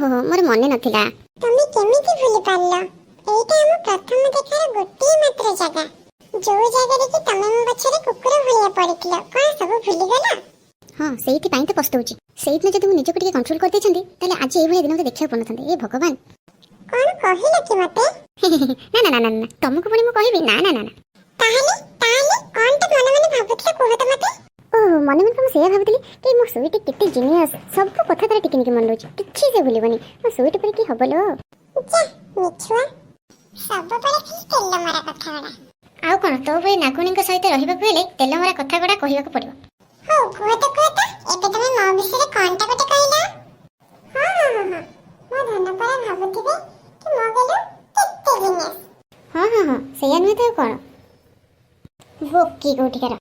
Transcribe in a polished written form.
ଓହୋ ମୋର ମନେ ନଥିଲା। ତମେ କେମିତି ଭୁଲି ପାରିଲ? ଏଇଟା ଆମ ପ୍ରଥମ ଦେଖାର ଗୋଟିଏ ମାତ୍ର ଜାଗା, ଯୋଉ ଜାଗାରେ କି ତମେ ମୋ ପଛରେ କୁକୁର ଭଳିଆ ପଡ଼ିଥିଲ। କଣ ସବୁ ଭୁଲିଗଲ? ହଁ ସେଇଥିପାଇଁ ତ ପସ୍ତଉଛି। ସେଇଦିନ ଯଦି ମୁଁ ନିଜକୁ ଟିକେ କଣ୍ଟ୍ରୋଲ କରିଦେଇଛନ୍ତି ତାହେଲେ ଆଜି ଏଇଭଳିଆ ଦିନ ମତେ ଦେଖିବାକୁ ପଡୁନଥାନ୍ତେ। ଏ ଭଗବାନ। କଣ କହିଲ କି ମତେ? ନା ନା ନା ନା ନା ତମକୁ ପୁଣି ମୁଁ କହିବି? ନା ନା ନା ନା। ତାହେଲେ ତାହେଲେ କଣଟା ମନେ ମନେ ଭାବୁଥିଲ କୁହ ତ ମତେ? ଓହୋ ମନେ ମନେ ମୁଁ ସେଇଆ ଭାବୁଥିଲି କି ମୋ ସୁଇଟି କେତେ ଜିନିୟସ୍, ସବୁ କଥା ତାର ଟିକି ନିକି ମନେ ରହୁଛି, କିଛି ସେ ଭୁଲିବନି। ମୋ ସୁଇଟି ପରେ କି ହବ ଲୋ। ଯା ମିଛୁଆ, ସବୁବେଳେ ଖାଲି ତେଲ ମରା କଥା ଗୁଡ଼ା। ଆଉ କଣ ତୋ ଭଳି ନାଗୁଣୀଙ୍କ ସହିତ ରହିବାକୁ ହେଲେ ତେଲ ମରା କଥା ଗୁଡ଼ା କହିବାକୁ ପଡ଼ିବ। ହଉ କୁହ ତ ଏବେ ତମେ ମୋ ବିଷୟରେ କଣଟା ଗୋଟେ କହିଲ? ହଁ ମୋ ଧନ ପରା ଭାବୁଥିବେ କି ମୋ ଗଲୁ କେତେ ଜିନିୟସ୍। ହଁ ସେଇଆ ନୁହେଁ ତ ଆଉ କଣ। ବୋକି କୋଉଠିକାର।